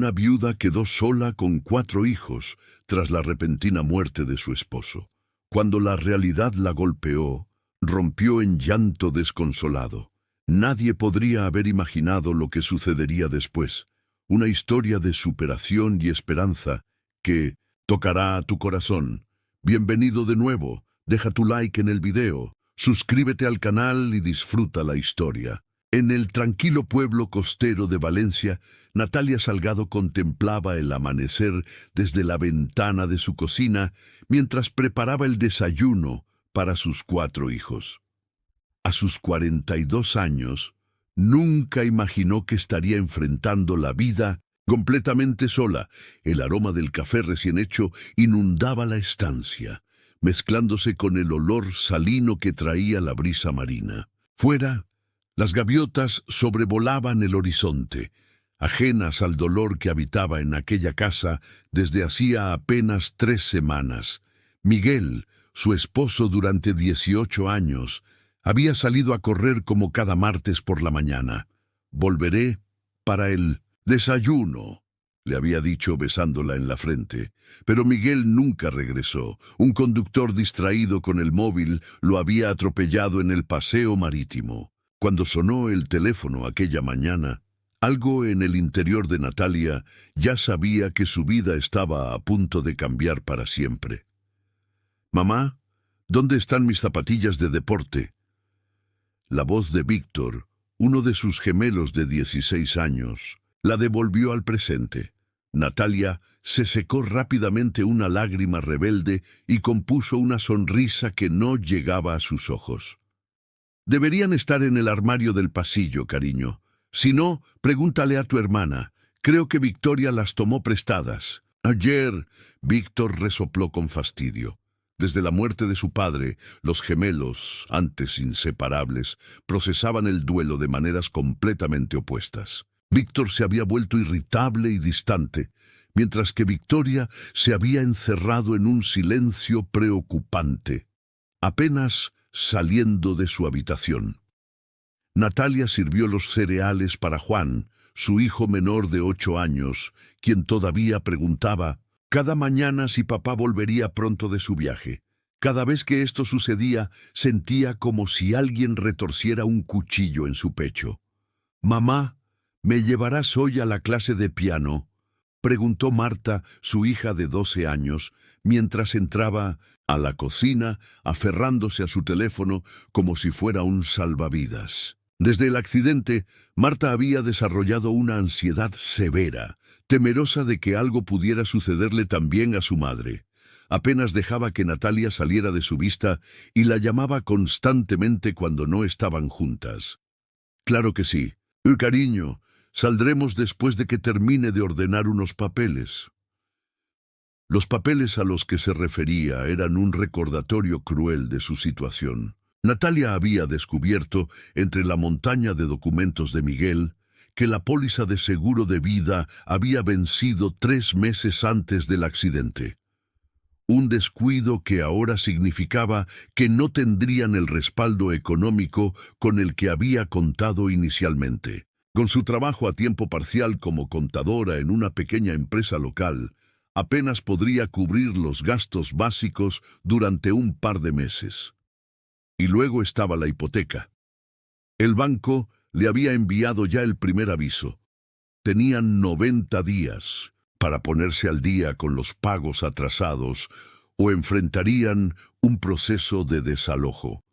Una viuda quedó sola con 4 hijos tras la repentina muerte de su esposo. Cuando la realidad la golpeó, rompió en llanto desconsolado. Nadie podría haber imaginado lo que sucedería después. Una historia de superación y esperanza que tocará a tu corazón. Bienvenido de nuevo. Deja tu like en el video. Suscríbete al canal y disfruta la historia. En el tranquilo pueblo costero de Valencia, Natalia Salgado contemplaba el amanecer desde la ventana de su cocina mientras preparaba el desayuno para sus 4 hijos. A sus 42 años, nunca imaginó que estaría enfrentando la vida completamente sola. El aroma del café recién hecho inundaba la estancia, mezclándose con el olor salino que traía la brisa marina. Fuera, las gaviotas sobrevolaban el horizonte, ajenas al dolor que habitaba en aquella casa desde hacía apenas 3 semanas. Miguel, su esposo durante 18 años, había salido a correr como cada martes por la mañana. «Volveré para el desayuno», le había dicho besándola en la frente. Pero Miguel nunca regresó. Un conductor distraído con el móvil lo había atropellado en el paseo marítimo. Cuando sonó el teléfono aquella mañana, algo en el interior de Natalia ya sabía que su vida estaba a punto de cambiar para siempre. «Mamá, ¿dónde están mis zapatillas de deporte?» La voz de Víctor, uno de sus gemelos de 16 años, la devolvió al presente. Natalia se secó rápidamente una lágrima rebelde y compuso una sonrisa que no llegaba a sus ojos. «Deberían estar en el armario del pasillo, cariño. Si no, pregúntale a tu hermana. Creo que Victoria las tomó prestadas». «Ayer», Víctor resopló con fastidio. Desde la muerte de su padre, los gemelos, antes inseparables, procesaban el duelo de maneras completamente opuestas. Víctor se había vuelto irritable y distante, mientras que Victoria se había encerrado en un silencio preocupante, apenas saliendo de su habitación. Natalia sirvió los cereales para Juan, su hijo menor de 8 años, quien todavía preguntaba cada mañana si papá volvería pronto de su viaje. Cada vez que esto sucedía, sentía como si alguien retorciera un cuchillo en su pecho. «Mamá, ¿me llevarás hoy a la clase de piano?», preguntó Marta, su hija de 12 años, mientras entraba a la cocina, aferrándose a su teléfono como si fuera un salvavidas. Desde el accidente, Marta había desarrollado una ansiedad severa, temerosa de que algo pudiera sucederle también a su madre. Apenas dejaba que Natalia saliera de su vista y la llamaba constantemente cuando no estaban juntas. «Claro que sí. Cariño, saldremos después de que termine de ordenar unos papeles». Los papeles a los que se refería eran un recordatorio cruel de su situación. Natalia había descubierto, entre la montaña de documentos de Miguel, que la póliza de seguro de vida había vencido 3 meses antes del accidente. Un descuido que ahora significaba que no tendrían el respaldo económico con el que había contado inicialmente. Con su trabajo a tiempo parcial como contadora en una pequeña empresa local, apenas podría cubrir los gastos básicos durante un par de meses. Y luego estaba la hipoteca. El banco le había enviado ya el primer aviso. Tenían 90 días para ponerse al día con los pagos atrasados o enfrentarían un proceso de desalojo.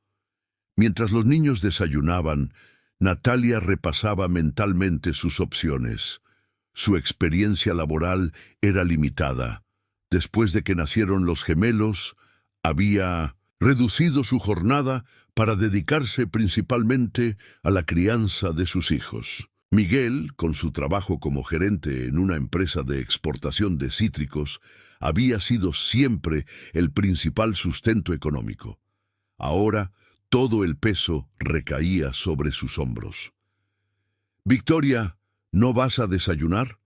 Mientras los niños desayunaban, Natalia repasaba mentalmente sus opciones. Su experiencia laboral era limitada. Después de que nacieron los gemelos, había reducido su jornada para dedicarse principalmente a la crianza de sus hijos. Miguel, con su trabajo como gerente en una empresa de exportación de cítricos, había sido siempre el principal sustento económico. Ahora, todo el peso recaía sobre sus hombros. «Victoria, ¿no vas a desayunar?»,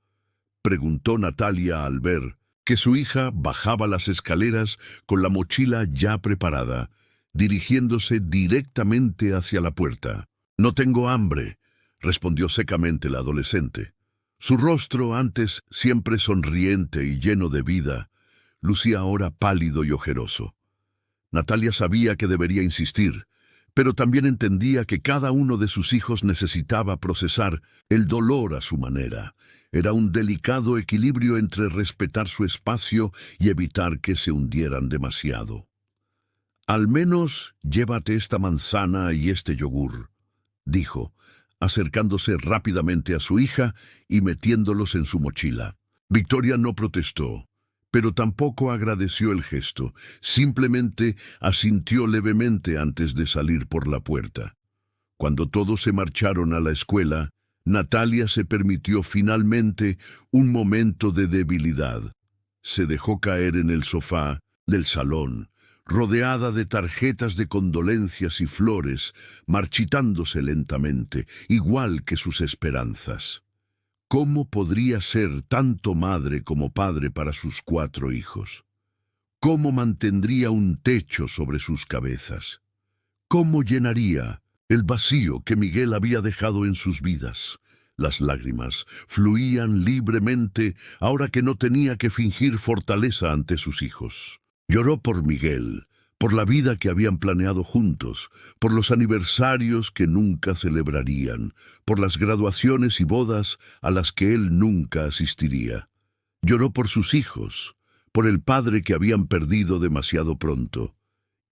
preguntó Natalia al ver que su hija bajaba las escaleras con la mochila ya preparada, dirigiéndose directamente hacia la puerta. «No tengo hambre», respondió secamente la adolescente. Su rostro, antes siempre sonriente y lleno de vida, lucía ahora pálido y ojeroso. Natalia sabía que debería insistir, pero también entendía que cada uno de sus hijos necesitaba procesar el dolor a su manera. Era un delicado equilibrio entre respetar su espacio y evitar que se hundieran demasiado. «Al menos llévate esta manzana y este yogur», dijo, acercándose rápidamente a su hija y metiéndolos en su mochila. Victoria no protestó, pero tampoco agradeció el gesto, simplemente asintió levemente antes de salir por la puerta. Cuando todos se marcharon a la escuela, Natalia se permitió finalmente un momento de debilidad. Se dejó caer en el sofá del salón, rodeada de tarjetas de condolencias y flores, marchitándose lentamente, igual que sus esperanzas. ¿Cómo podría ser tanto madre como padre para sus 4 hijos? ¿Cómo mantendría un techo sobre sus cabezas? ¿Cómo llenaría el vacío que Miguel había dejado en sus vidas? Las lágrimas fluían libremente ahora que no tenía que fingir fortaleza ante sus hijos. Lloró por Miguel, por la vida que habían planeado juntos, por los aniversarios que nunca celebrarían, por las graduaciones y bodas a las que él nunca asistiría. Lloró por sus hijos, por el padre que habían perdido demasiado pronto.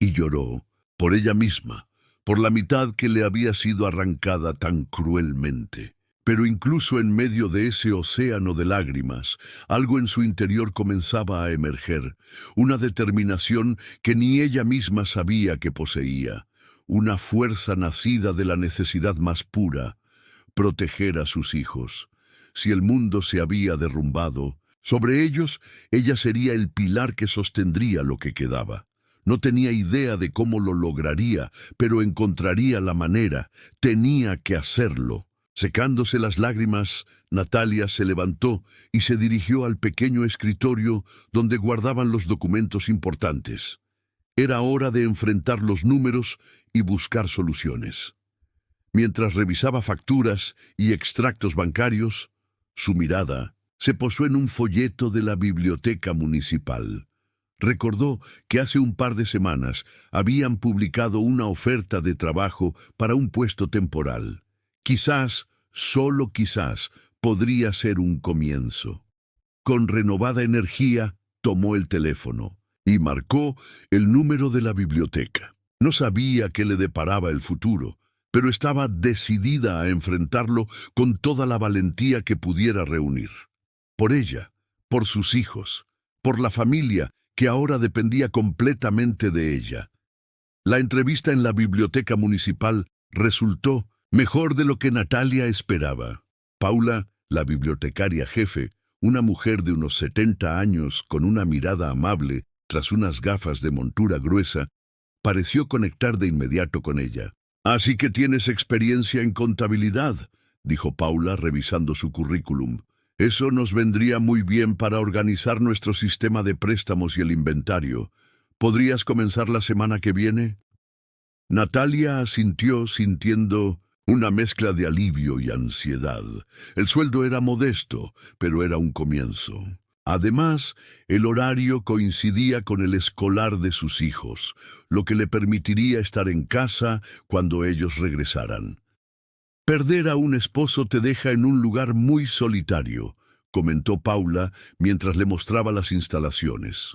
Y lloró por ella misma, por la mitad que le había sido arrancada tan cruelmente. Pero incluso en medio de ese océano de lágrimas, algo en su interior comenzaba a emerger, una determinación que ni ella misma sabía que poseía, una fuerza nacida de la necesidad más pura, proteger a sus hijos. Si el mundo se había derrumbado, sobre ellos ella sería el pilar que sostendría lo que quedaba. No tenía idea de cómo lo lograría, pero encontraría la manera, tenía que hacerlo. Secándose las lágrimas, Natalia se levantó y se dirigió al pequeño escritorio donde guardaban los documentos importantes. Era hora de enfrentar los números y buscar soluciones. Mientras revisaba facturas y extractos bancarios, su mirada se posó en un folleto de la biblioteca municipal. Recordó que hace un par de semanas habían publicado una oferta de trabajo para un puesto temporal. Quizás, solo quizás, podría ser un comienzo. Con renovada energía, tomó el teléfono y marcó el número de la biblioteca. No sabía qué le deparaba el futuro, pero estaba decidida a enfrentarlo con toda la valentía que pudiera reunir. Por ella, por sus hijos, por la familia que ahora dependía completamente de ella. La entrevista en la biblioteca municipal resultó mejor de lo que Natalia esperaba. Paula, la bibliotecaria jefe, una mujer de unos 70 años con una mirada amable tras unas gafas de montura gruesa, pareció conectar de inmediato con ella. «Así que tienes experiencia en contabilidad», dijo Paula revisando su currículum. «Eso nos vendría muy bien para organizar nuestro sistema de préstamos y el inventario. ¿Podrías comenzar la semana que viene?» Natalia asintió sintiendo una mezcla de alivio y ansiedad. El sueldo era modesto, pero era un comienzo. Además, el horario coincidía con el escolar de sus hijos, lo que le permitiría estar en casa cuando ellos regresaran. «Perder a un esposo te deja en un lugar muy solitario», comentó Paula mientras le mostraba las instalaciones.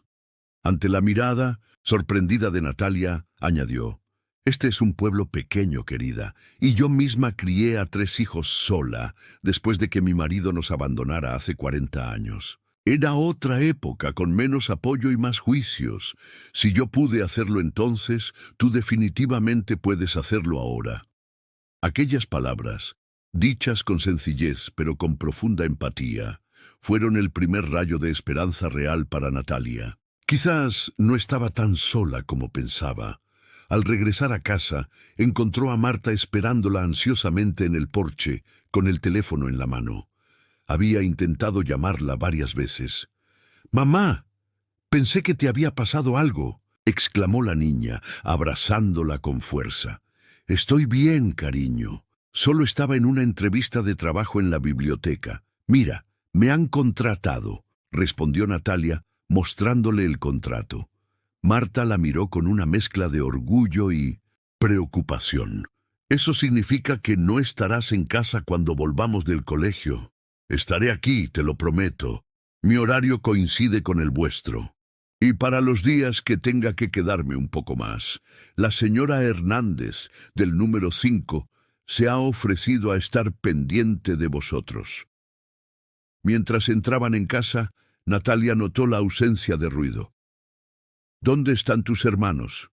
Ante la mirada sorprendida de Natalia, añadió: «Este es un pueblo pequeño, querida, y yo misma crié a 3 hijos sola, después de que mi marido nos abandonara hace 40 años. Era otra época, con menos apoyo y más juicios. Si yo pude hacerlo entonces, tú definitivamente puedes hacerlo ahora». Aquellas palabras, dichas con sencillez pero con profunda empatía, fueron el primer rayo de esperanza real para Natalia. Quizás no estaba tan sola como pensaba. Al regresar a casa, encontró a Marta esperándola ansiosamente en el porche, con el teléfono en la mano. Había intentado llamarla varias veces. «Mamá, pensé que te había pasado algo», exclamó la niña, abrazándola con fuerza. «Estoy bien, cariño. Solo estaba en una entrevista de trabajo en la biblioteca. Mira, me han contratado, respondió Natalia, mostrándole el contrato. Marta la miró con una mezcla de orgullo y preocupación. Eso significa que no estarás en casa cuando volvamos del colegio. Estaré aquí, te lo prometo. Mi horario coincide con el vuestro. Y para los días que tenga que quedarme un poco más, la señora Hernández, del número 5, se ha ofrecido a estar pendiente de vosotros. Mientras entraban en casa, Natalia notó la ausencia de ruido. ¿Dónde están tus hermanos?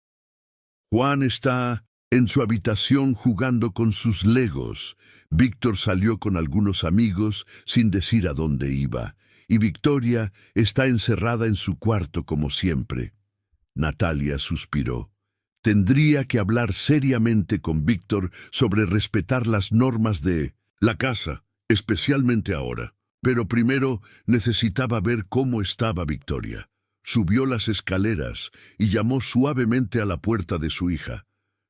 Juan está en su habitación jugando con sus legos. Víctor salió con algunos amigos sin decir a dónde iba, y Victoria está encerrada en su cuarto como siempre. Natalia suspiró. Tendría que hablar seriamente con Víctor sobre respetar las normas de la casa, especialmente ahora. Pero primero necesitaba ver cómo estaba Victoria. Subió las escaleras y llamó suavemente a la puerta de su hija.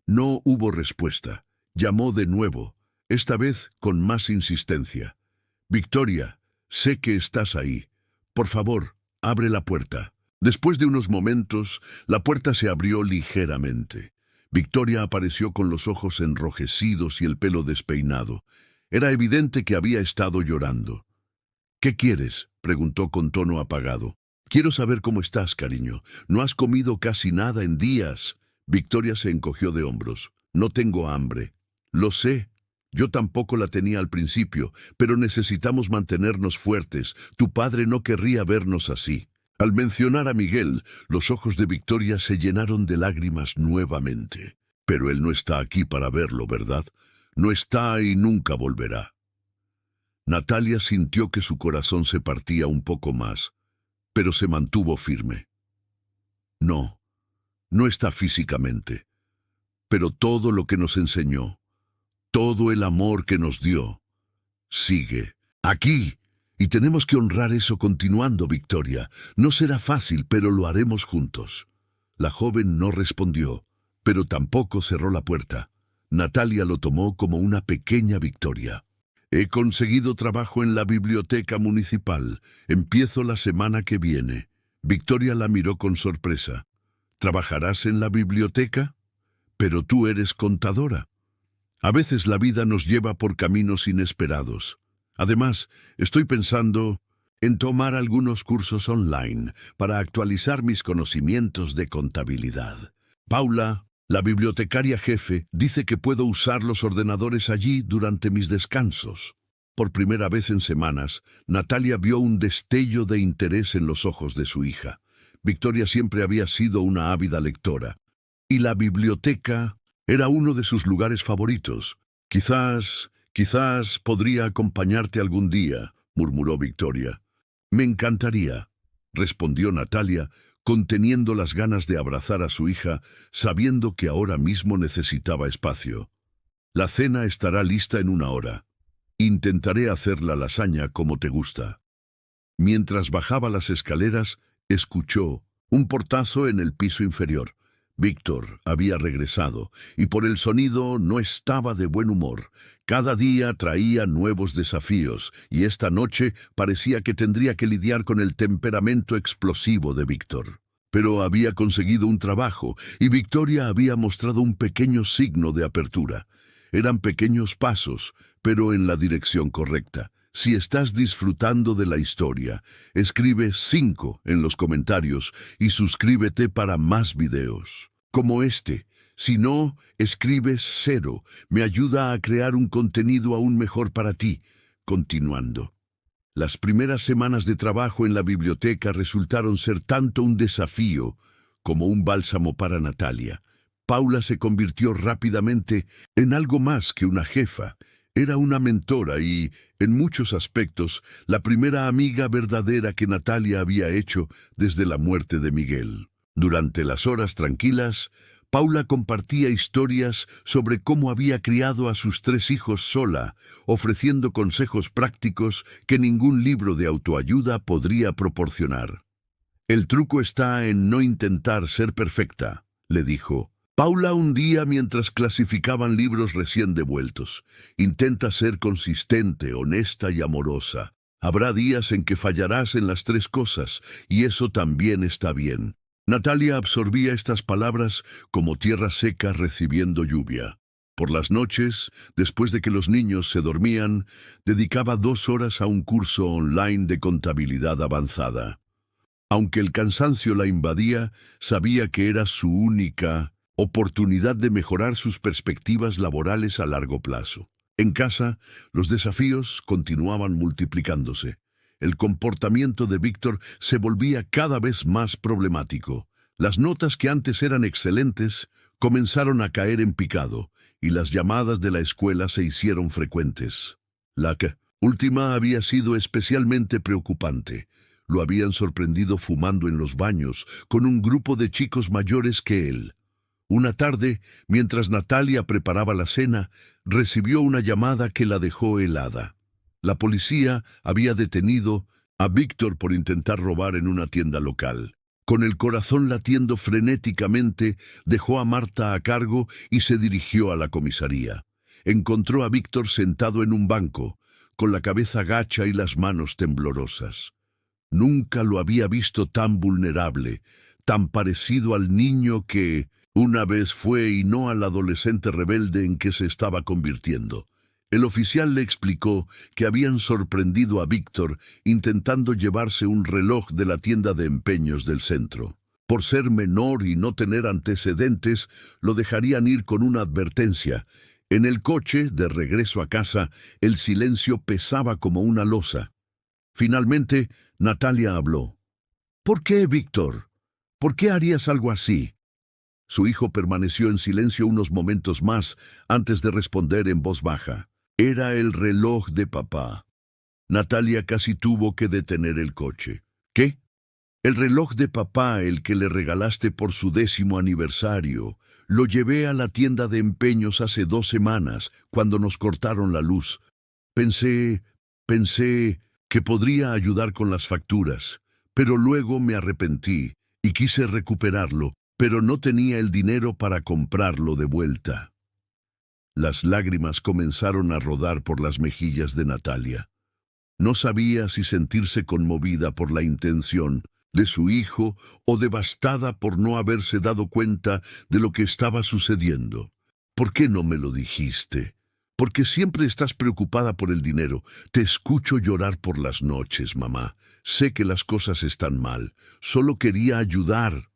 No hubo respuesta. Llamó de nuevo, esta vez con más insistencia. Victoria, sé que estás ahí. Por favor, abre la puerta. Después de unos momentos, la puerta se abrió ligeramente. Victoria apareció con los ojos enrojecidos y el pelo despeinado. Era evidente que había estado llorando. ¿Qué quieres?, preguntó con tono apagado. Quiero saber cómo estás, cariño. No has comido casi nada en días. Victoria se encogió de hombros. No tengo hambre. Lo sé. Yo tampoco la tenía al principio, pero necesitamos mantenernos fuertes. Tu padre no querría vernos así. Al mencionar a Miguel, los ojos de Victoria se llenaron de lágrimas nuevamente. Pero él no está aquí para verlo, ¿verdad? No está y nunca volverá. Natalia sintió que su corazón se partía un poco más, pero se mantuvo firme. No, no está físicamente, pero todo lo que nos enseñó, todo el amor que nos dio, sigue aquí. Y tenemos que honrar eso continuando, Victoria. No será fácil, pero lo haremos juntos. La joven no respondió, pero tampoco cerró la puerta. Natalia lo tomó como una pequeña victoria. He conseguido trabajo en la biblioteca municipal. Empiezo la semana que viene. Victoria la miró con sorpresa. ¿Trabajarás en la biblioteca? Pero tú eres contadora. A veces la vida nos lleva por caminos inesperados. Además, estoy pensando en tomar algunos cursos online para actualizar mis conocimientos de contabilidad. Paula, la bibliotecaria jefe, dice que puedo usar los ordenadores allí durante mis descansos. Por primera vez en semanas, Natalia vio un destello de interés en los ojos de su hija. Victoria siempre había sido una ávida lectora, y la biblioteca era uno de sus lugares favoritos. Quizás podría acompañarte algún día, murmuró Victoria. Me encantaría, respondió Natalia, conteniendo las ganas de abrazar a su hija, sabiendo que ahora mismo necesitaba espacio. La cena estará lista en 1 hora. Intentaré hacer la lasaña como te gusta. Mientras bajaba las escaleras, escuchó un portazo en el piso inferior. Víctor había regresado, y por el sonido no estaba de buen humor. Cada día traía nuevos desafíos, y esta noche parecía que tendría que lidiar con el temperamento explosivo de Víctor. Pero había conseguido un trabajo, y Victoria había mostrado un pequeño signo de apertura. Eran pequeños pasos, pero en la dirección correcta. Si estás disfrutando de la historia, escribe 5 en los comentarios y suscríbete para más videos como este. Si no, escribe 0. Me ayuda a crear un contenido aún mejor para ti. Continuando. Las primeras semanas de trabajo en la biblioteca resultaron ser tanto un desafío como un bálsamo para Natalia. Paula se convirtió rápidamente en algo más que una jefa. Era una mentora y, en muchos aspectos, la primera amiga verdadera que Natalia había hecho desde la muerte de Miguel. Durante las horas tranquilas, Paula compartía historias sobre cómo había criado a sus 3 hijos sola, ofreciendo consejos prácticos que ningún libro de autoayuda podría proporcionar. El truco está en no intentar ser perfecta, le dijo Paula un día mientras clasificaban libros recién devueltos. Intenta ser consistente, honesta y amorosa. Habrá días en que fallarás en las tres cosas, y eso también está bien. Natalia absorbía estas palabras como tierra seca recibiendo lluvia. Por las noches, después de que los niños se dormían, dedicaba 2 horas a un curso online de contabilidad avanzada. Aunque el cansancio la invadía, sabía que era su única oportunidad de mejorar sus perspectivas laborales a largo plazo. En casa, los desafíos continuaban multiplicándose. El comportamiento de Víctor se volvía cada vez más problemático. Las notas que antes eran excelentes comenzaron a caer en picado, y las llamadas de la escuela se hicieron frecuentes. La última había sido especialmente preocupante. Lo habían sorprendido fumando en los baños con un grupo de chicos mayores que él. Una tarde, mientras Natalia preparaba la cena, recibió una llamada que la dejó helada. La policía había detenido a Víctor por intentar robar en una tienda local. Con el corazón latiendo frenéticamente, dejó a Marta a cargo y se dirigió a la comisaría. Encontró a Víctor sentado en un banco, con la cabeza gacha y las manos temblorosas. Nunca lo había visto tan vulnerable, tan parecido al niño que una vez fue y no al adolescente rebelde en que se estaba convirtiendo. El oficial le explicó que habían sorprendido a Víctor intentando llevarse un reloj de la tienda de empeños del centro. Por ser menor y no tener antecedentes, lo dejarían ir con una advertencia. En el coche, de regreso a casa, el silencio pesaba como una losa. Finalmente, Natalia habló. «¿Por qué, Víctor? ¿Por qué harías algo así?» Su hijo permaneció en silencio unos momentos más antes de responder en voz baja. «Era el reloj de papá». Natalia casi tuvo que detener el coche. «¿Qué?» «El reloj de papá, el que le regalaste por su 10º aniversario. Lo llevé a la tienda de empeños hace 2 semanas, cuando nos cortaron la luz. Pensé que podría ayudar con las facturas, pero luego me arrepentí y quise recuperarlo, pero no tenía el dinero para comprarlo de vuelta». Las lágrimas comenzaron a rodar por las mejillas de Natalia. No sabía si sentirse conmovida por la intención de su hijo o devastada por no haberse dado cuenta de lo que estaba sucediendo. «¿Por qué no me lo dijiste? Porque siempre estás preocupada por el dinero. Te escucho llorar por las noches, mamá. Sé que las cosas están mal. Solo quería ayudar».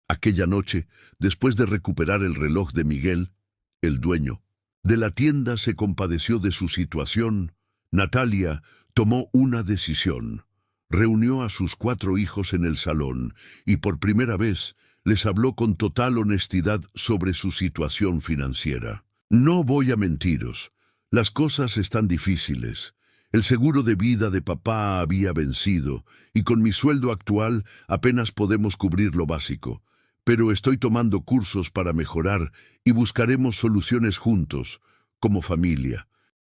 Aquella noche, después de recuperar el reloj de Miguel, el dueño de la tienda se compadeció de su situación. Natalia tomó una decisión. Reunió a sus 4 hijos en el salón y por primera vez les habló con total honestidad sobre su situación financiera. «No voy a mentiros. Las cosas están difíciles. El seguro de vida de papá había vencido y con mi sueldo actual apenas podemos cubrir lo básico. Pero estoy tomando cursos para mejorar y buscaremos soluciones juntos, como familia».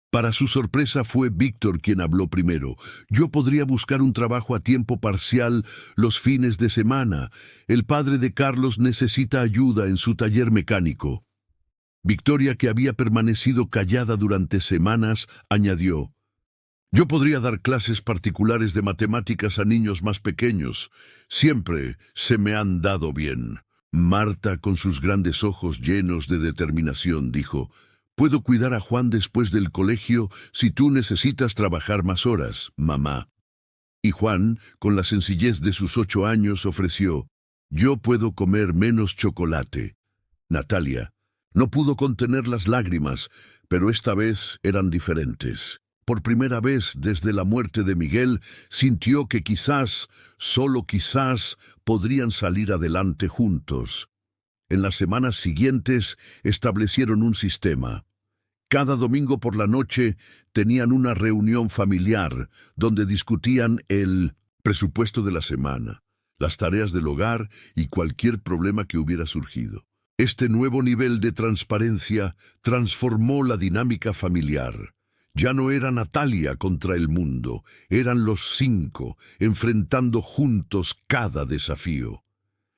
Para su sorpresa fue Víctor quien habló primero. «Yo podría buscar un trabajo a tiempo parcial los fines de semana. El padre de Carlos necesita ayuda en su taller mecánico». Victoria, que había permanecido callada durante semanas, añadió: «Yo podría dar clases particulares de matemáticas a niños más pequeños. Siempre se me han dado bien». Marta, con sus grandes ojos llenos de determinación, dijo: «Puedo cuidar a Juan después del colegio si tú necesitas trabajar más horas, mamá». Y Juan, con la sencillez de sus 8 años, ofreció: «Yo puedo comer menos chocolate». Natalia no pudo contener las lágrimas, pero esta vez eran diferentes. Por primera vez desde la muerte de Miguel, sintió que quizás, solo quizás, podrían salir adelante juntos. En las semanas siguientes establecieron un sistema. Cada domingo por la noche tenían una reunión familiar donde discutían el presupuesto de la semana, las tareas del hogar y cualquier problema que hubiera surgido. Este nuevo nivel de transparencia transformó la dinámica familiar. Ya no era Natalia contra el mundo, eran los 5, enfrentando juntos cada desafío.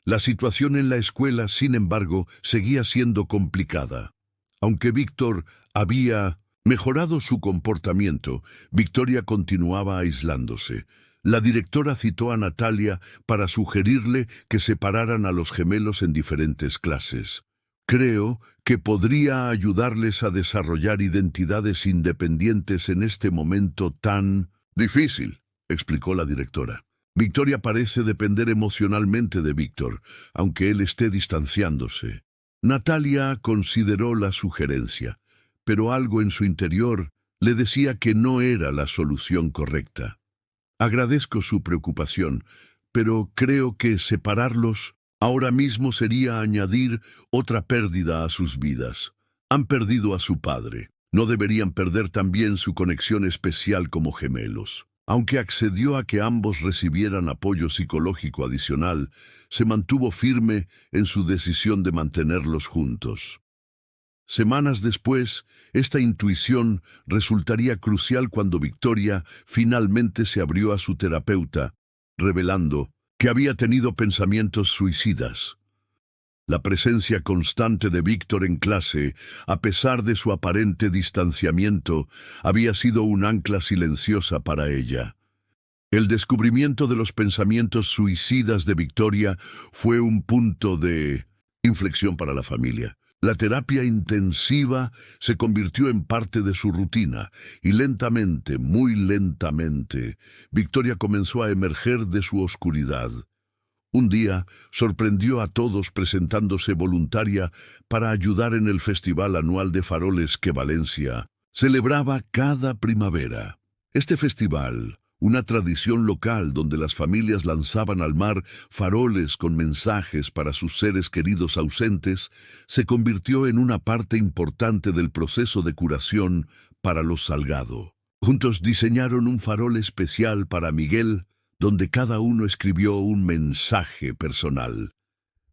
La situación en la escuela, sin embargo, seguía siendo complicada. Aunque Víctor había Mejorado su comportamiento, Victoria continuaba aislándose. La directora citó a Natalia para sugerirle que separaran a los gemelos en diferentes clases. Creo que podría ayudarles a desarrollar identidades independientes en este momento tan difícil, explicó la directora. Victoria parece depender emocionalmente de Víctor, aunque él esté distanciándose. Natalia consideró la sugerencia, pero algo en su interior le decía que no era la solución correcta. Agradezco su preocupación, pero creo que separarlos ahora mismo sería añadir otra pérdida a sus vidas. Han perdido a su padre. No deberían perder también su conexión especial como gemelos. Aunque accedió a que ambos recibieran apoyo psicológico adicional, se mantuvo firme en su decisión de mantenerlos juntos. Semanas después, esta intuición resultaría crucial cuando Victoria finalmente se abrió a su terapeuta, revelando que había tenido pensamientos suicidas. La presencia constante de Víctor en clase, a pesar de su aparente distanciamiento, había sido un ancla silenciosa para ella. El descubrimiento de los pensamientos suicidas de Victoria fue un punto de inflexión para la familia. La terapia intensiva se convirtió en parte de su rutina y lentamente, muy lentamente, Victoria comenzó a emerger de su oscuridad. Un día sorprendió a todos presentándose voluntaria para ayudar en el festival anual de faroles que Valencia celebraba cada primavera. Este festival, una tradición local donde las familias lanzaban al mar faroles con mensajes para sus seres queridos ausentes, se convirtió en una parte importante del proceso de curación para los Salgado. Juntos diseñaron un farol especial para Miguel, donde cada uno escribió un mensaje personal.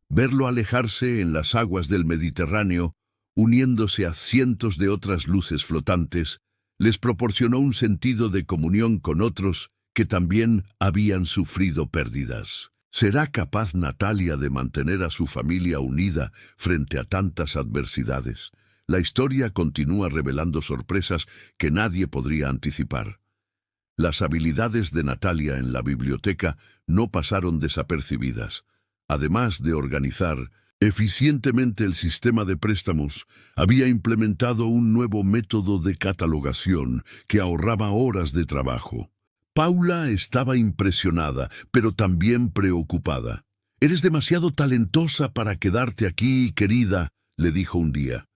Verlo alejarse en las aguas del Mediterráneo, uniéndose a cientos de otras luces flotantes, les proporcionó un sentido de comunión con otros que también habían sufrido pérdidas. ¿Será capaz Natalia de mantener a su familia unida frente a tantas adversidades? La historia continúa revelando sorpresas que nadie podría anticipar. Las habilidades de Natalia en la biblioteca no pasaron desapercibidas. Además de organizar eficientemente el sistema de préstamos, había implementado un nuevo método de catalogación que ahorraba horas de trabajo. Paula estaba impresionada, pero también preocupada. «Eres demasiado talentosa para quedarte aquí, querida», le dijo un día.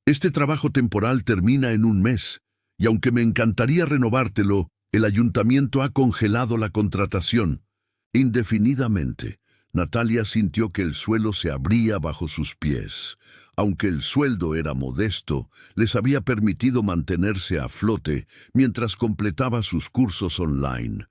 «Este trabajo temporal termina en un mes, y aunque me encantaría renovártelo, el ayuntamiento ha congelado la contratación indefinidamente». Natalia sintió que el suelo se abría bajo sus pies. Aunque el sueldo era modesto, les había permitido mantenerse a flote mientras completaba sus cursos online.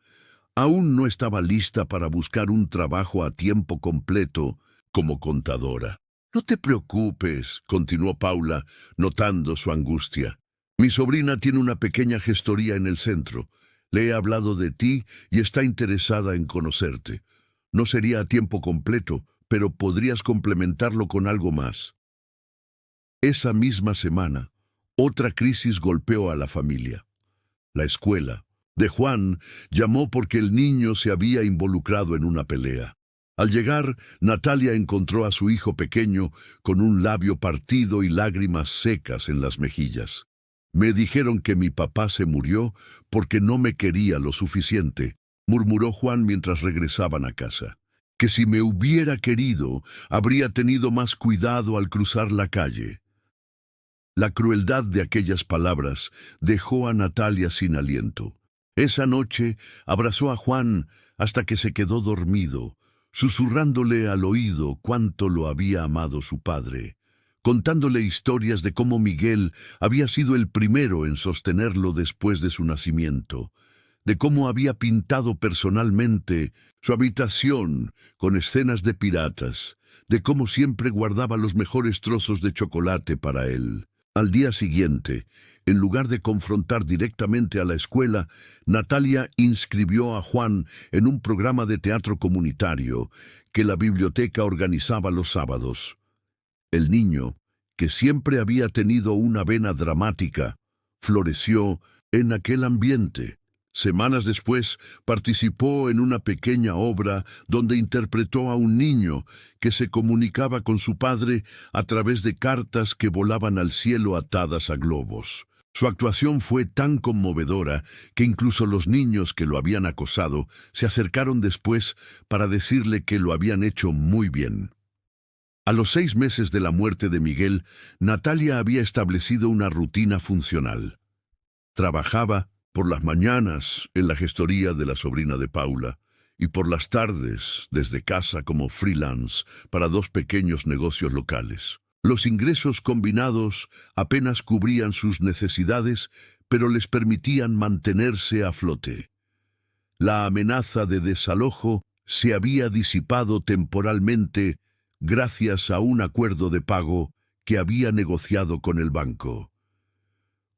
Aún no estaba lista para buscar un trabajo a tiempo completo como contadora. «No te preocupes», continuó Paula, notando su angustia. «Mi sobrina tiene una pequeña gestoría en el centro. Le he hablado de ti y está interesada en conocerte. No sería a tiempo completo, pero podrías complementarlo con algo más». Esa misma semana, otra crisis golpeó a la familia. La escuela de Juan llamó porque el niño se había involucrado en una pelea. Al llegar, Natalia encontró a su hijo pequeño con un labio partido y lágrimas secas en las mejillas. «Me dijeron que mi papá se murió porque no me quería lo suficiente», murmuró Juan mientras regresaban a casa. «Que si me hubiera querido, habría tenido más cuidado al cruzar la calle». La crueldad de aquellas palabras dejó a Natalia sin aliento. Esa noche abrazó a Juan hasta que se quedó dormido, susurrándole al oído cuánto lo había amado su padre, contándole historias de cómo Miguel había sido el primero en sostenerlo después de su nacimiento, de cómo había pintado personalmente su habitación con escenas de piratas, de cómo siempre guardaba los mejores trozos de chocolate para él. Al día siguiente, en lugar de confrontar directamente a la escuela, Natalia inscribió a Juan en un programa de teatro comunitario que la biblioteca organizaba los sábados. El niño, que siempre había tenido una vena dramática, floreció en aquel ambiente. Semanas después, participó en una pequeña obra donde interpretó a un niño que se comunicaba con su padre a través de cartas que volaban al cielo atadas a globos. Su actuación fue tan conmovedora que incluso los niños que lo habían acosado se acercaron después para decirle que lo habían hecho muy bien. A los 6 meses de la muerte de Miguel, Natalia había establecido una rutina funcional. Trabajaba por las mañanas en la gestoría de la sobrina de Paula y por las tardes desde casa como freelance para 2 pequeños negocios locales. Los ingresos combinados apenas cubrían sus necesidades, pero les permitían mantenerse a flote. La amenaza de desalojo se había disipado temporalmente gracias a un acuerdo de pago que había negociado con el banco.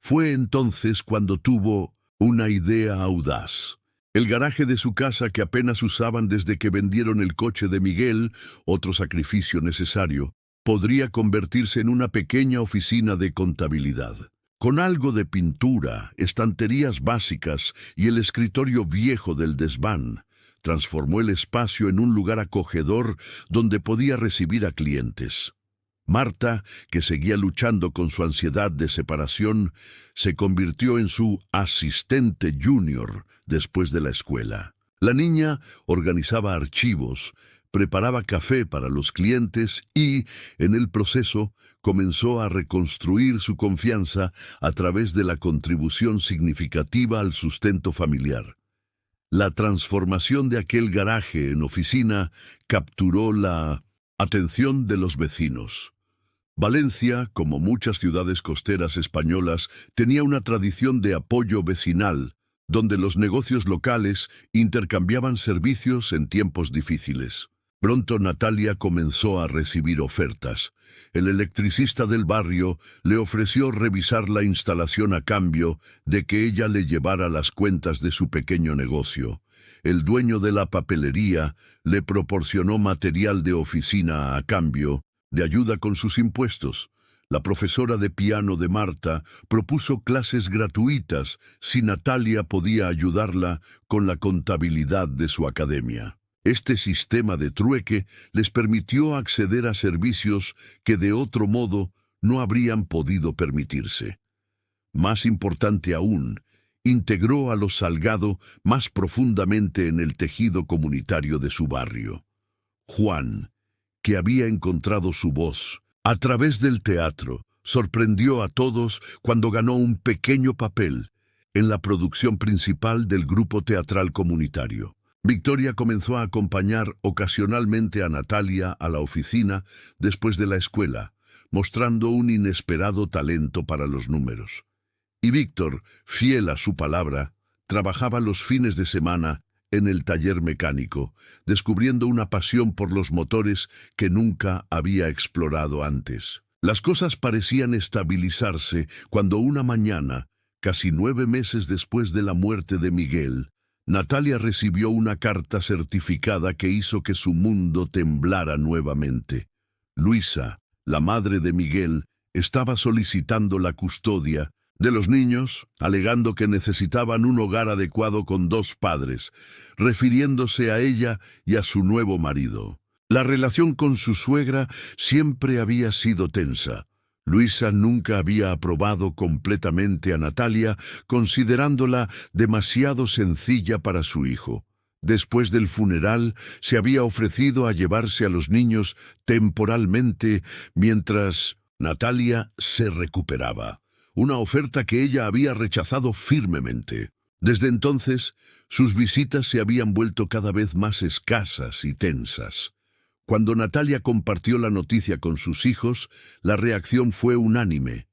Fue entonces cuando tuvo una idea audaz. El garaje de su casa, que apenas usaban desde que vendieron el coche de Miguel, otro sacrificio necesario, podría convertirse en una pequeña oficina de contabilidad. Con algo de pintura, estanterías básicas y el escritorio viejo del desván, transformó el espacio en un lugar acogedor donde podía recibir a clientes. Marta, que seguía luchando con su ansiedad de separación, se convirtió en su asistente junior después de la escuela. La niña organizaba archivos, preparaba café para los clientes y, en el proceso, comenzó a reconstruir su confianza a través de la contribución significativa al sustento familiar. La transformación de aquel garaje en oficina capturó la atención de los vecinos. Valencia, como muchas ciudades costeras españolas, tenía una tradición de apoyo vecinal, donde los negocios locales intercambiaban servicios en tiempos difíciles. Pronto Natalia comenzó a recibir ofertas. El electricista del barrio le ofreció revisar la instalación a cambio de que ella le llevara las cuentas de su pequeño negocio. El dueño de la papelería le proporcionó material de oficina a cambio de ayuda con sus impuestos. La profesora de piano de Marta propuso clases gratuitas si Natalia podía ayudarla con la contabilidad de su academia. Este sistema de trueque les permitió acceder a servicios que de otro modo no habrían podido permitirse. Más importante aún, integró a los Salgado más profundamente en el tejido comunitario de su barrio. Juan, que había encontrado su voz a través del teatro, sorprendió a todos cuando ganó un pequeño papel en la producción principal del grupo teatral comunitario. Victoria comenzó a acompañar ocasionalmente a Natalia a la oficina después de la escuela, mostrando un inesperado talento para los números. Y Víctor, fiel a su palabra, trabajaba los fines de semana en el taller mecánico, descubriendo una pasión por los motores que nunca había explorado antes. Las cosas parecían estabilizarse cuando una mañana, casi 9 meses después de la muerte de Miguel, Natalia recibió una carta certificada que hizo que su mundo temblara nuevamente. Luisa, la madre de Miguel, estaba solicitando la custodia de los niños, alegando que necesitaban un hogar adecuado con 2 padres, refiriéndose a ella y a su nuevo marido. La relación con su suegra siempre había sido tensa. Luisa nunca había aprobado completamente a Natalia, considerándola demasiado sencilla para su hijo. Después del funeral, se había ofrecido a llevarse a los niños temporalmente mientras Natalia se recuperaba, una oferta que ella había rechazado firmemente. Desde entonces, sus visitas se habían vuelto cada vez más escasas y tensas. Cuando Natalia compartió la noticia con sus hijos, la reacción fue unánime.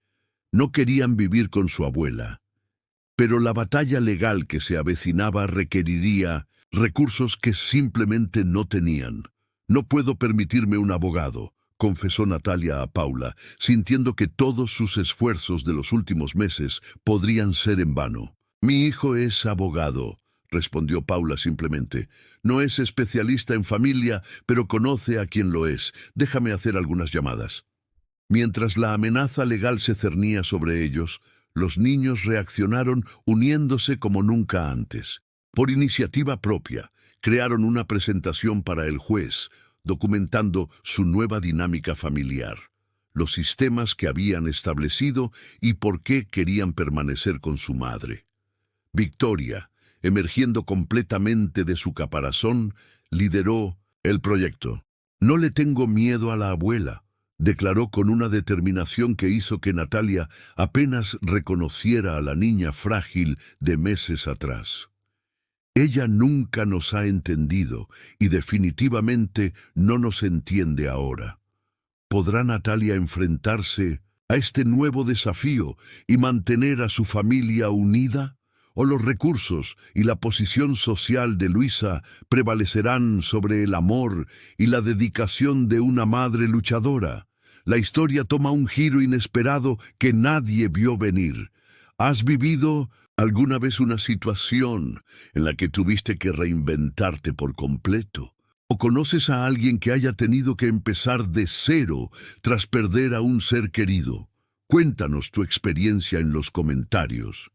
No querían vivir con su abuela. Pero la batalla legal que se avecinaba requeriría recursos que simplemente no tenían. «No puedo permitirme un abogado», confesó Natalia a Paula, sintiendo que todos sus esfuerzos de los últimos meses podrían ser en vano. «Mi hijo es abogado», respondió Paula simplemente. «No es especialista en familia, pero conoce a quien lo es. Déjame hacer algunas llamadas». Mientras la amenaza legal se cernía sobre ellos, Los niños reaccionaron uniéndose como nunca antes. Por iniciativa propia, crearon una presentación para el juez, documentando su nueva dinámica familiar, los sistemas que habían establecido y por qué querían permanecer con su madre. Victoria, emergiendo completamente de su caparazón, lideró el proyecto. No le tengo miedo a la abuela, declaró con una determinación que hizo que Natalia apenas reconociera a la niña frágil de meses atrás. Ella nunca nos ha entendido y definitivamente no nos entiende ahora. ¿Podrá Natalia enfrentarse a este nuevo desafío y mantener a su familia unida? ¿O los recursos y la posición social de Luisa prevalecerán sobre el amor y la dedicación de una madre luchadora? La historia toma un giro inesperado que nadie vio venir. ¿Has vivido alguna vez una situación en la que tuviste que reinventarte por completo? ¿O conoces a alguien que haya tenido que empezar de cero tras perder a un ser querido? Cuéntanos tu experiencia en los comentarios.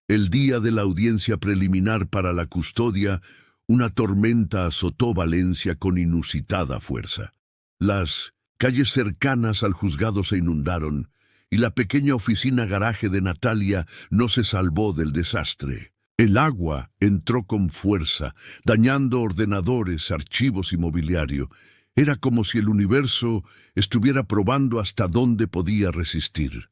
El día de la audiencia preliminar para la custodia, una tormenta azotó Valencia con inusitada fuerza. Las calles cercanas al juzgado se inundaron y la pequeña oficina garaje de Natalia no se salvó del desastre. El agua entró con fuerza, dañando ordenadores, archivos y mobiliario. Era como si el universo estuviera probando hasta dónde podía resistir.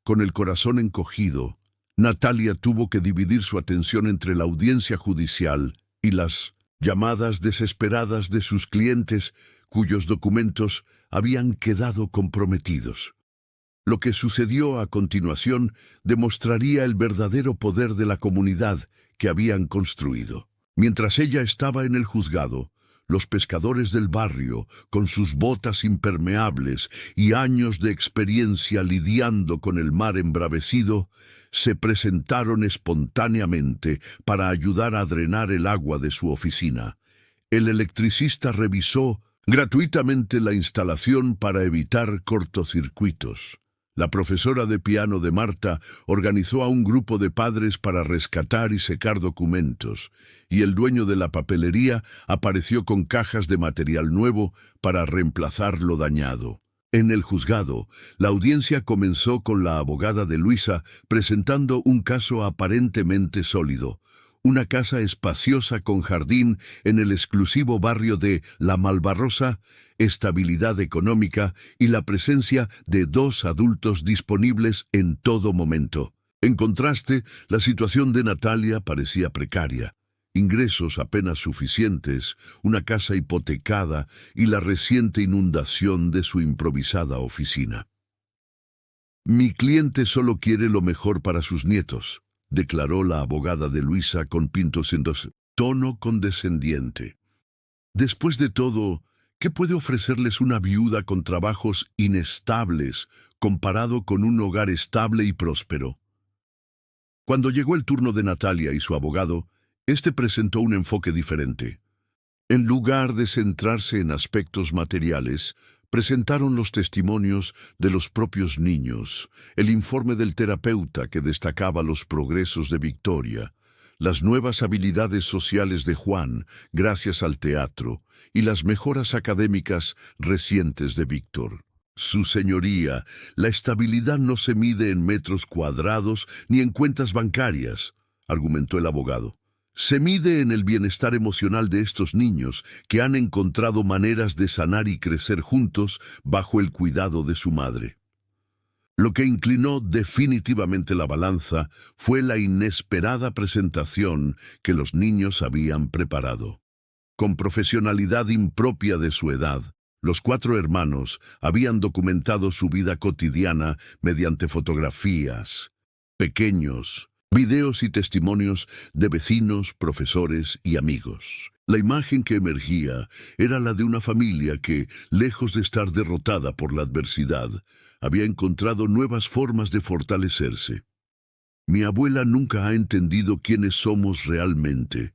Con el corazón encogido, Natalia tuvo que dividir su atención entre la audiencia judicial y las llamadas desesperadas de sus clientes cuyos documentos habían quedado comprometidos. Lo que sucedió a continuación demostraría el verdadero poder de la comunidad que habían construido. Mientras ella estaba en el juzgado, los pescadores del barrio, con sus botas impermeables y años de experiencia lidiando con el mar embravecido, se presentaron espontáneamente para ayudar a drenar el agua de su oficina. El electricista revisó gratuitamente la instalación para evitar cortocircuitos. La profesora de piano de Marta organizó a un grupo de padres para rescatar y secar documentos, y el dueño de la papelería apareció con cajas de material nuevo para reemplazar lo dañado. En el juzgado, la audiencia comenzó con la abogada de Luisa presentando un caso aparentemente sólido. Una casa espaciosa con jardín en el exclusivo barrio de La Malvarrosa, estabilidad económica y la presencia de 2 adultos disponibles en todo momento. En contraste, la situación de Natalia parecía precaria. Ingresos apenas suficientes, una casa hipotecada y la reciente inundación de su improvisada oficina. Mi cliente solo quiere lo mejor para sus nietos, declaró la abogada de Luisa con pintos en tono condescendiente. Después de todo, ¿qué puede ofrecerles una viuda con trabajos inestables comparado con un hogar estable y próspero? Cuando llegó el turno de Natalia y su abogado, este presentó un enfoque diferente. En lugar de centrarse en aspectos materiales, presentaron los testimonios de los propios niños, el informe del terapeuta que destacaba los progresos de Victoria, las nuevas habilidades sociales de Juan gracias al teatro y las mejoras académicas recientes de Víctor. Su señoría, la estabilidad no se mide en metros cuadrados ni en cuentas bancarias, argumentó el abogado. Se mide en el bienestar emocional de estos niños que han encontrado maneras de sanar y crecer juntos bajo el cuidado de su madre. Lo que inclinó definitivamente la balanza fue la inesperada presentación que los niños habían preparado. Con profesionalidad impropia de su edad, los 4 hermanos habían documentado su vida cotidiana mediante fotografías, pequeños videos y testimonios de vecinos, profesores y amigos. La imagen que emergía era la de una familia que, lejos de estar derrotada por la adversidad, había encontrado nuevas formas de fortalecerse. Mi abuela nunca ha entendido quiénes somos realmente,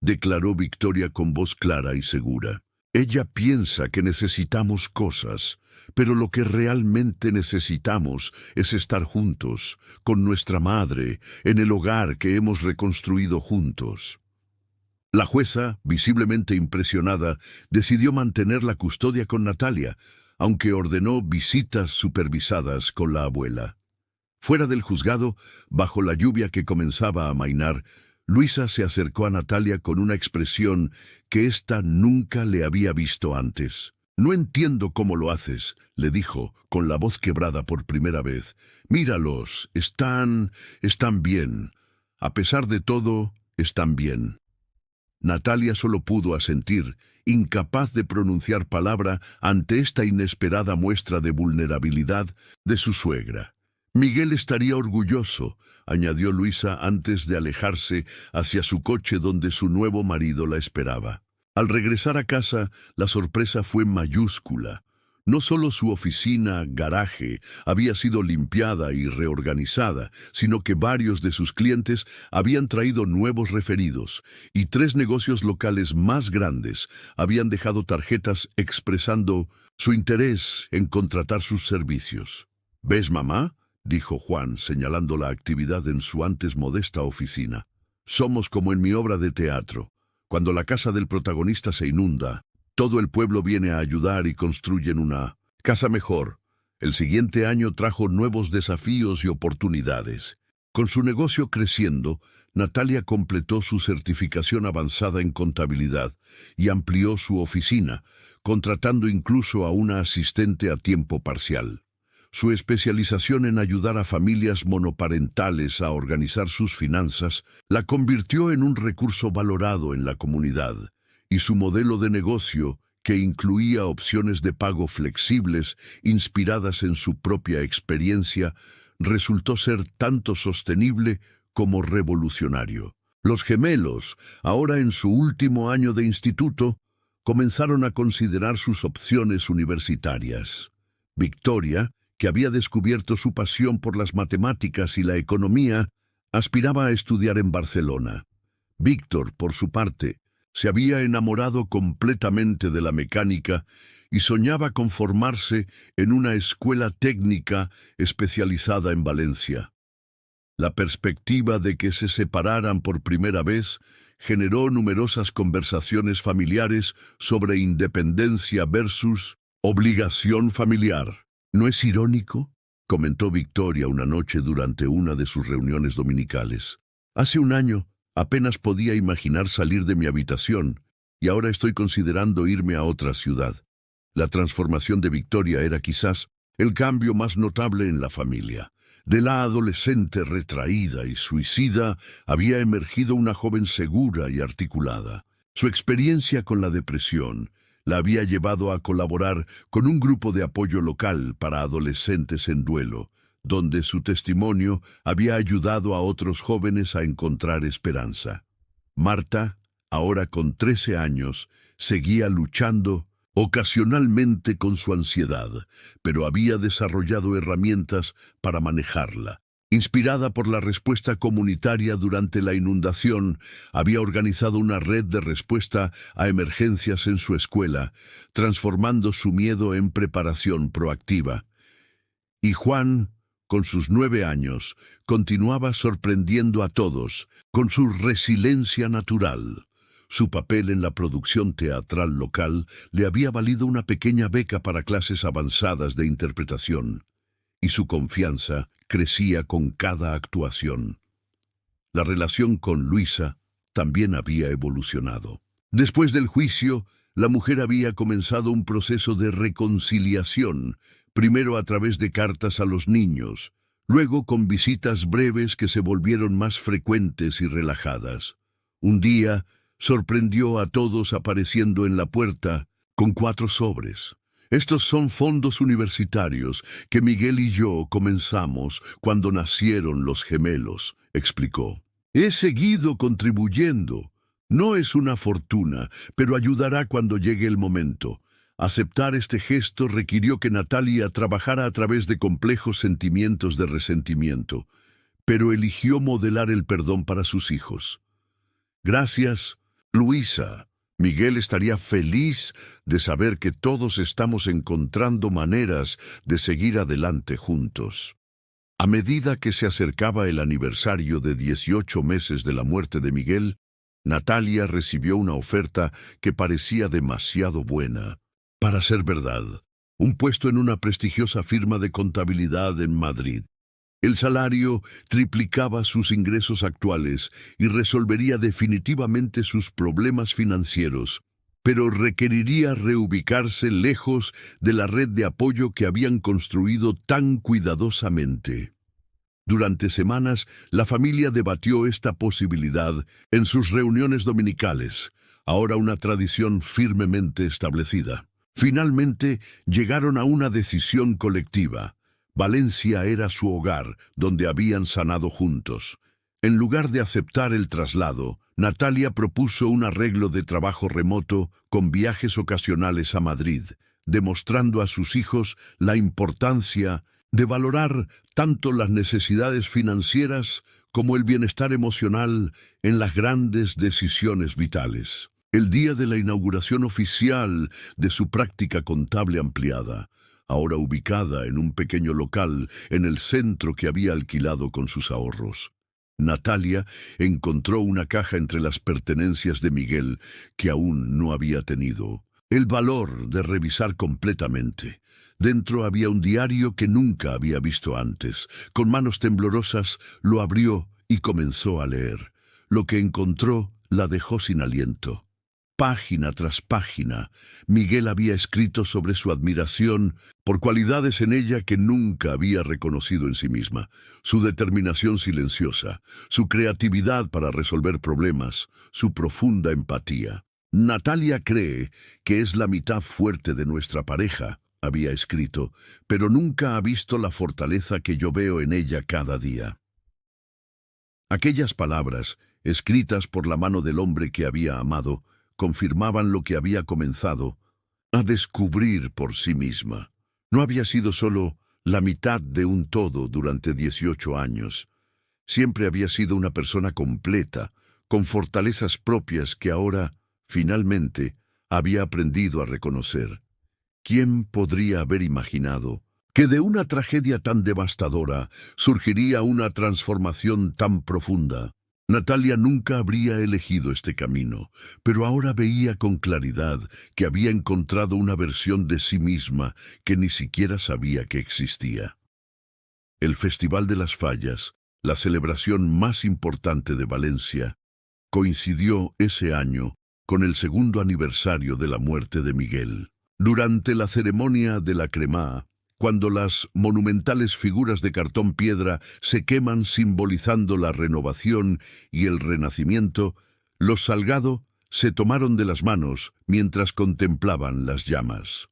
declaró Victoria con voz clara y segura. Ella piensa que necesitamos cosas, pero lo que realmente necesitamos es estar juntos, con nuestra madre, en el hogar que hemos reconstruido juntos. La jueza, visiblemente impresionada, decidió mantener la custodia con Natalia, aunque ordenó visitas supervisadas con la abuela. Fuera del juzgado, bajo la lluvia que comenzaba a amainar, Luisa se acercó a Natalia con una expresión que ésta nunca le había visto antes. «No entiendo cómo lo haces», le dijo, con la voz quebrada por primera vez. «Míralos, están bien. A pesar de todo, están bien». Natalia solo pudo asentir, incapaz de pronunciar palabra ante esta inesperada muestra de vulnerabilidad de su suegra. «Miguel estaría orgulloso», añadió Luisa antes de alejarse hacia su coche donde su nuevo marido la esperaba. Al regresar a casa, la sorpresa fue mayúscula. No solo su oficina, garaje, había sido limpiada y reorganizada, sino que varios de sus clientes habían traído nuevos referidos, y 3 negocios locales más grandes habían dejado tarjetas expresando su interés en contratar sus servicios. «¿Ves, mamá?», dijo Juan, señalando la actividad en su antes modesta oficina. «Somos como en mi obra de teatro. Cuando la casa del protagonista se inunda, todo el pueblo viene a ayudar y construyen una casa mejor». El siguiente año trajo nuevos desafíos y oportunidades. Con su negocio creciendo, Natalia completó su certificación avanzada en contabilidad y amplió su oficina, contratando incluso a una asistente a tiempo parcial. Su especialización en ayudar a familias monoparentales a organizar sus finanzas la convirtió en un recurso valorado en la comunidad, y su modelo de negocio, que incluía opciones de pago flexibles inspiradas en su propia experiencia, resultó ser tanto sostenible como revolucionario. Los gemelos, ahora en su último año de instituto, comenzaron a considerar sus opciones universitarias. Victoria, que había descubierto su pasión por las matemáticas y la economía, aspiraba a estudiar en Barcelona. Víctor, por su parte, se había enamorado completamente de la mecánica y soñaba con formarse en una escuela técnica especializada en Valencia. La perspectiva de que se separaran por primera vez generó numerosas conversaciones familiares sobre independencia versus obligación familiar. «¿No es irónico?», comentó Victoria una noche durante una de sus reuniones dominicales. «Hace un año apenas podía imaginar salir de mi habitación y ahora estoy considerando irme a otra ciudad». La transformación de Victoria era quizás el cambio más notable en la familia. De la adolescente retraída y suicida había emergido una joven segura y articulada. Su experiencia con la depresión la había llevado a colaborar con un grupo de apoyo local para adolescentes en duelo, donde su testimonio había ayudado a otros jóvenes a encontrar esperanza. Marta, ahora con 13 años, seguía luchando ocasionalmente con su ansiedad, pero había desarrollado herramientas para manejarla. Inspirada por la respuesta comunitaria durante la inundación, había organizado una red de respuesta a emergencias en su escuela, transformando su miedo en preparación proactiva. Y Juan, con sus 9 años, continuaba sorprendiendo a todos con su resiliencia natural. Su papel en la producción teatral local le había valido una pequeña beca para clases avanzadas de interpretación, y su confianza crecía con cada actuación. La relación con Luisa también había evolucionado. Después del juicio, la mujer había comenzado un proceso de reconciliación, primero a través de cartas a los niños, luego con visitas breves que se volvieron más frecuentes y relajadas. Un día, sorprendió a todos apareciendo en la puerta con 4 sobres. «Estos son fondos universitarios que Miguel y yo comenzamos cuando nacieron los gemelos», explicó. «He seguido contribuyendo. No es una fortuna, pero ayudará cuando llegue el momento». Aceptar este gesto requirió que Natalia trabajara a través de complejos sentimientos de resentimiento, pero eligió modelar el perdón para sus hijos. «Gracias, Luisa», Miguel estaría feliz de saber que todos estamos encontrando maneras de seguir adelante juntos. A medida que se acercaba el aniversario de 18 meses de la muerte de Miguel, Natalia recibió una oferta que parecía demasiado buena para ser verdad. Un puesto en una prestigiosa firma de contabilidad en Madrid. El salario triplicaba sus ingresos actuales y resolvería definitivamente sus problemas financieros, pero requeriría reubicarse lejos de la red de apoyo que habían construido tan cuidadosamente. Durante semanas, la familia debatió esta posibilidad en sus reuniones dominicales, ahora una tradición firmemente establecida. Finalmente, llegaron a una decisión colectiva. Valencia era su hogar, donde habían sanado juntos. En lugar de aceptar el traslado, Natalia propuso un arreglo de trabajo remoto con viajes ocasionales a Madrid, demostrando a sus hijos la importancia de valorar tanto las necesidades financieras como el bienestar emocional en las grandes decisiones vitales. El día de la inauguración oficial de su práctica contable ampliada, ahora ubicada en un pequeño local en el centro que había alquilado con sus ahorros, Natalia encontró una caja entre las pertenencias de Miguel que aún no había tenido el valor de revisar completamente. Dentro había un diario que nunca había visto antes. Con manos temblorosas lo abrió y comenzó a leer. Lo que encontró la dejó sin aliento. Página tras página, Miguel había escrito sobre su admiración por cualidades en ella que nunca había reconocido en sí misma. Su determinación silenciosa, su creatividad para resolver problemas, su profunda empatía. Natalia cree que es la mitad fuerte de nuestra pareja, había escrito, pero nunca ha visto la fortaleza que yo veo en ella cada día. Aquellas palabras, escritas por la mano del hombre que había amado, confirmaban lo que había comenzado a descubrir por sí misma. No había sido solo la mitad de un todo durante 18 años. Siempre había sido una persona completa, con fortalezas propias que ahora, finalmente, había aprendido a reconocer. ¿Quién podría haber imaginado que de una tragedia tan devastadora surgiría una transformación tan profunda? Natalia nunca habría elegido este camino, pero ahora veía con claridad que había encontrado una versión de sí misma que ni siquiera sabía que existía. El Festival de las Fallas, la celebración más importante de Valencia, coincidió ese año con el segundo aniversario de la muerte de Miguel. Durante la ceremonia de la cremá, cuando las monumentales figuras de cartón piedra se queman simbolizando la renovación y el renacimiento, los Salgado se tomaron de las manos mientras contemplaban las llamas.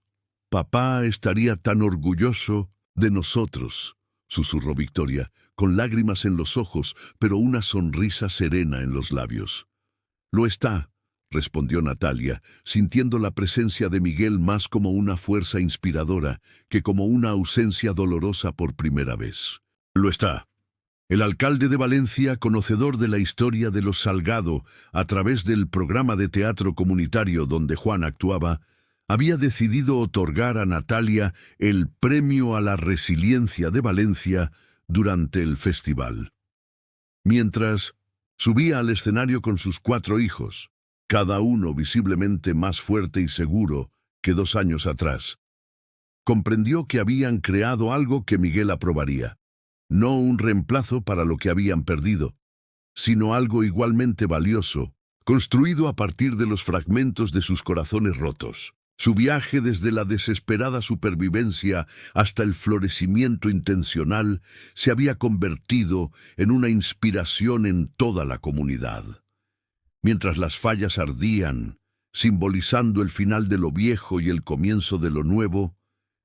«Papá estaría tan orgulloso de nosotros», susurró Victoria, con lágrimas en los ojos, pero una sonrisa serena en los labios. «Lo está», respondió Natalia, sintiendo la presencia de Miguel más como una fuerza inspiradora que como una ausencia dolorosa por primera vez. «Lo está». El alcalde de Valencia, conocedor de la historia de los Salgado a través del programa de teatro comunitario donde Juan actuaba, había decidido otorgar a Natalia el Premio a la Resiliencia de Valencia durante el festival. Mientras subía al escenario con sus 4 hijos, cada uno visiblemente más fuerte y seguro que 2 años atrás, comprendió que habían creado algo que Miguel aprobaría. No un reemplazo para lo que habían perdido, sino algo igualmente valioso, construido a partir de los fragmentos de sus corazones rotos. Su viaje desde la desesperada supervivencia hasta el florecimiento intencional se había convertido en una inspiración en toda la comunidad. Mientras las fallas ardían, simbolizando el final de lo viejo y el comienzo de lo nuevo,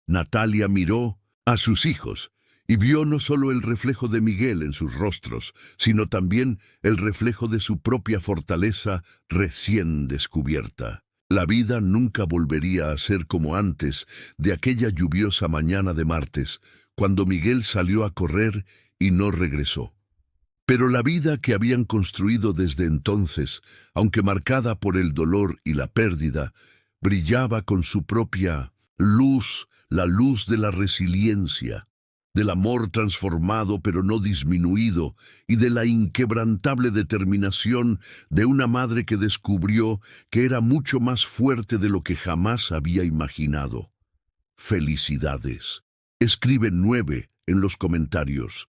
Natalia miró a sus hijos y vio no solo el reflejo de Miguel en sus rostros, sino también el reflejo de su propia fortaleza recién descubierta. La vida nunca volvería a ser como antes de aquella lluviosa mañana de martes, cuando Miguel salió a correr y no regresó. Pero la vida que habían construido desde entonces, aunque marcada por el dolor y la pérdida, brillaba con su propia luz, la luz de la resiliencia, del amor transformado pero no disminuido, y de la inquebrantable determinación de una madre que descubrió que era mucho más fuerte de lo que jamás había imaginado. Felicidades. Escribe 9 en los comentarios,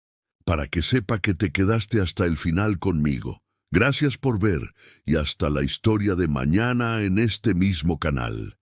para que sepa que te quedaste hasta el final conmigo. Gracias por ver, y hasta la historia de mañana en este mismo canal.